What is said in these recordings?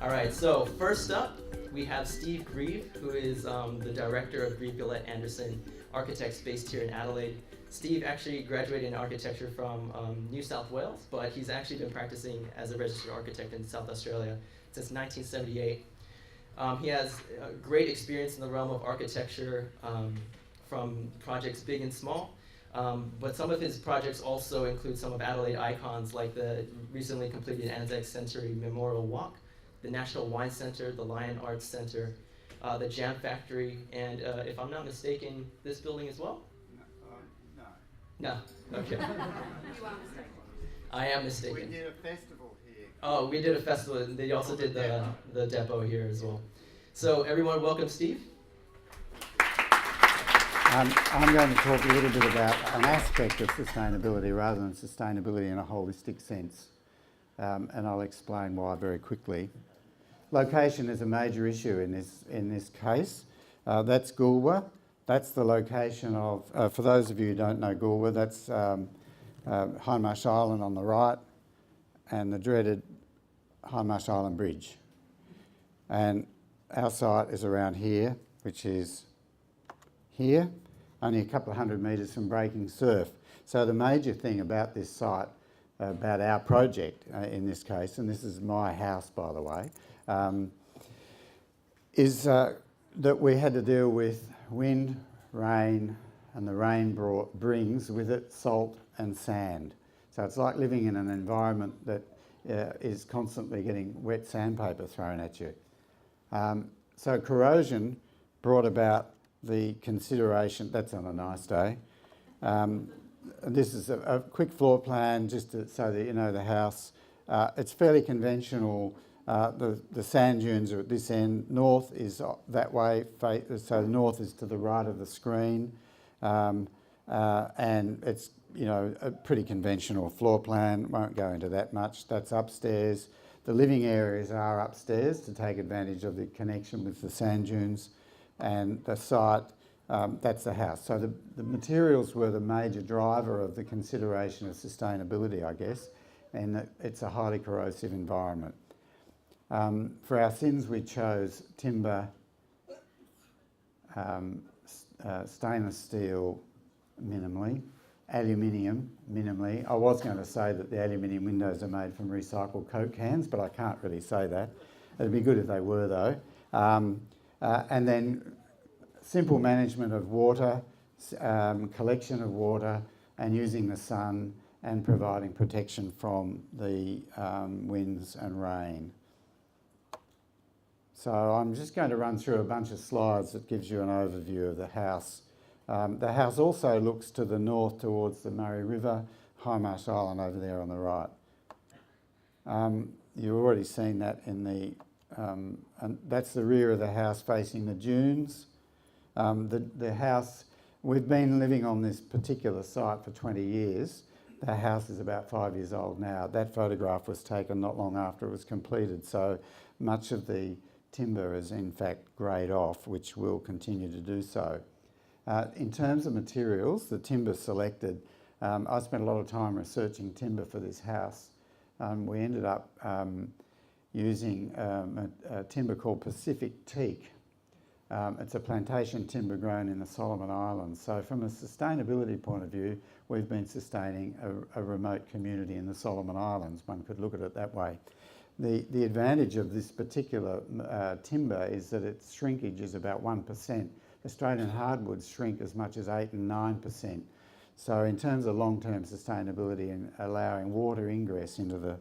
All right, so first up, we have Steve Grieve, who is the director of Grieve Gillette Anderson Architects based here in Adelaide. Steve actually graduated in architecture from New South Wales, but he's actually been practicing as a registered architect in South Australia since 1978. He has great experience in the realm of architecture from projects big and small, but some of his projects also include some of Adelaide icons like the recently completed Anzac Century Memorial Walk, the National Wine Centre, the Lion Arts Centre, the Jam Factory, and if I'm not mistaken, this building as well? No. No? Okay. You are mistaken. I am mistaken. We did a festival here. Oh, we did a festival, and they also did the depot here as well. So everyone, welcome Steve. I'm going to talk a little bit about an aspect of sustainability rather than sustainability in a holistic sense, and I'll explain why very quickly. Location is a major issue in this case. That's Goolwa. That's the location of, for those of you who don't know Goolwa, that's Hindmarsh Island on the right and the dreaded Hindmarsh Island Bridge. And our site is around here, which is here, only a couple of 100 metres from breaking surf. So the major thing about this site, about our project in this case, and this is my house by the way, is that we had to deal with wind, rain, and the rain brings with it salt and sand. So it's like living in an environment that is constantly getting wet sandpaper thrown at you. So corrosion brought about the consideration, that's on a nice day. This is a quick floor plan just so that you know the house. It's fairly conventional. The sand dunes are at this end. North is that way, so the north is to the right of the screen, and it's a pretty conventional floor plan. Won't go into that much. That's upstairs. The living areas are upstairs to take advantage of the connection with the sand dunes, and the site. That's the house. So the materials were the major driver of the consideration of sustainability, I guess, and that it's a highly corrosive environment. For our sins, we chose timber, stainless steel minimally, aluminium minimally. I was going to say that the aluminium windows are made from recycled Coke cans, but I can't really say that. It'd be good if they were though. And then simple management of water, collection of water, and using the sun and providing protection from the winds and rain. So I'm just going to run through a bunch of slides that gives you an overview of the house. The house also looks to the north towards the Murray River, Hindmarsh Island over there on the right. You've already seen that in the, and that's the rear of the house facing the dunes. The house, we've been living on this particular site for 20 years. The house is about 5 years old now. That photograph was taken not long after it was completed, so much of the timber is in fact greyed off, which will continue to do so. In terms of materials, the timber selected, I spent a lot of time researching timber for this house. We ended up using a timber called Pacific teak. It's a plantation timber grown in the Solomon Islands. So from a sustainability point of view, we've been sustaining a remote community in the Solomon Islands. One could look at it that way. The advantage of this particular timber is that its shrinkage is about 1%. Australian hardwoods shrink as much as 8 and 9%. So in terms of long-term sustainability and allowing water ingress into the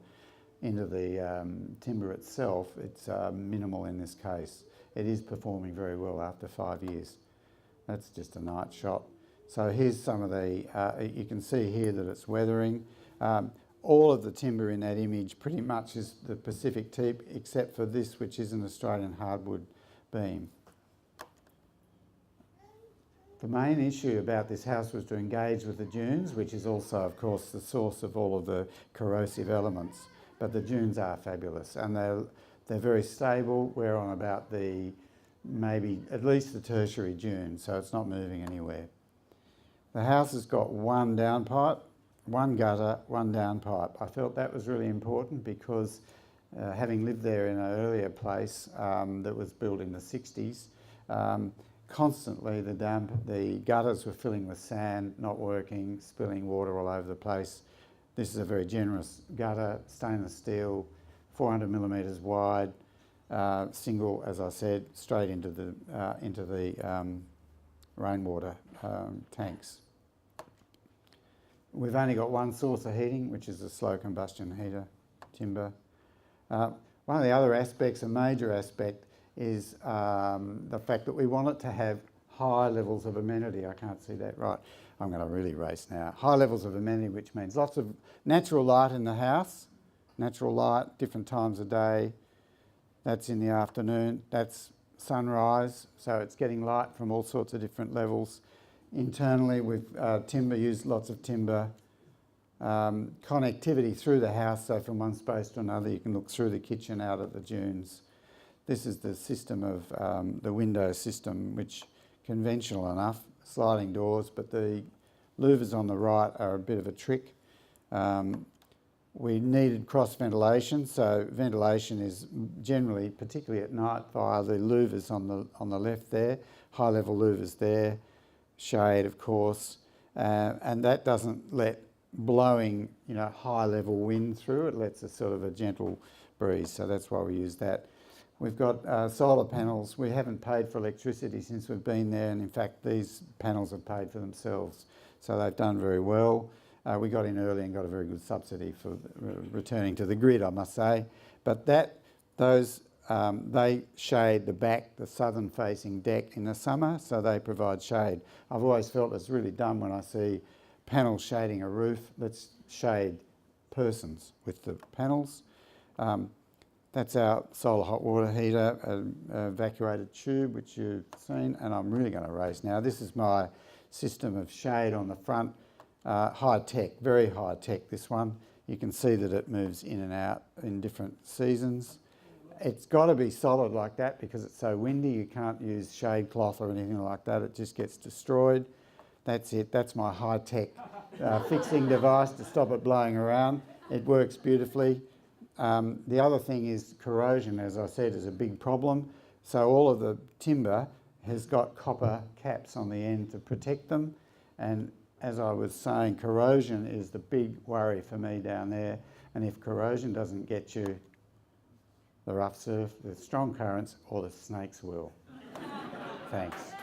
timber itself, it's minimal in this case. it is performing very well after 5 years. That's just a night shot. So here's some of the, you can see here that it's weathering. All of the timber in that image pretty much is the Pacific teak, except for this, which is an Australian hardwood beam. The main issue about this house was to engage with the dunes, which is also, of course, the source of all of the corrosive elements. But the dunes are fabulous, and they're very stable. We're on about the, maybe at least the tertiary dune, so it's not moving anywhere. The house has got one downpipe, one gutter, one downpipe. I felt that was really important because having lived there in an earlier place that was built in the 60s, constantly the gutters were filling with sand, not working, spilling water all over the place. This is a very generous gutter, stainless steel, 400 millimetres wide, single, as I said, straight into the rainwater tanks. We've only got one source of heating, which is a slow combustion heater, timber. One of the other aspects, a major aspect, is the fact that we want it to have high levels of amenity. I can't see that right. I'm going to really race now. High levels of amenity, which means lots of natural light in the house, natural light, different times of day. That's in the afternoon. That's sunrise, so it's getting light from all sorts of different levels. Internally, we've used lots of timber. Connectivity through the house, so from one space to another, you can look through the kitchen out at the dunes. This is the system of the window system, which conventional enough, sliding doors, but the louvers on the right are a bit of a trick. We needed cross ventilation, so ventilation is generally, particularly at night, via the louvers on the left there, high level louvers there, shade of course, and that doesn't let blowing, high level wind through. It lets a sort of a gentle breeze, so that's why we use that. We've got solar panels. We haven't paid for electricity since we've been there, and in fact these panels have paid for themselves, so they've done very well. We got in early and got a very good subsidy for returning to the grid, I must say. But they shade the back, the southern facing deck in the summer, so they provide shade. I've always felt it's really dumb when I see panels shading a roof. Let's shade persons with the panels. That's our solar hot water heater, evacuated tube, which you've seen, and I'm really going to race now. This is my system of shade on the front. High tech, very high tech, this one. You can see that it moves in and out in different seasons. It's got to be solid like that because it's so windy. You can't use shade cloth or anything like that. It just gets destroyed. That's it. That's my high tech fixing device to stop it blowing around. It works beautifully. The other thing is corrosion, as I said, is a big problem. So all of the timber has got copper caps on the end to protect them. And as I was saying, corrosion is the big worry for me down there. And if corrosion doesn't get you, the rough surf, the strong currents, or the snakes will. Thanks.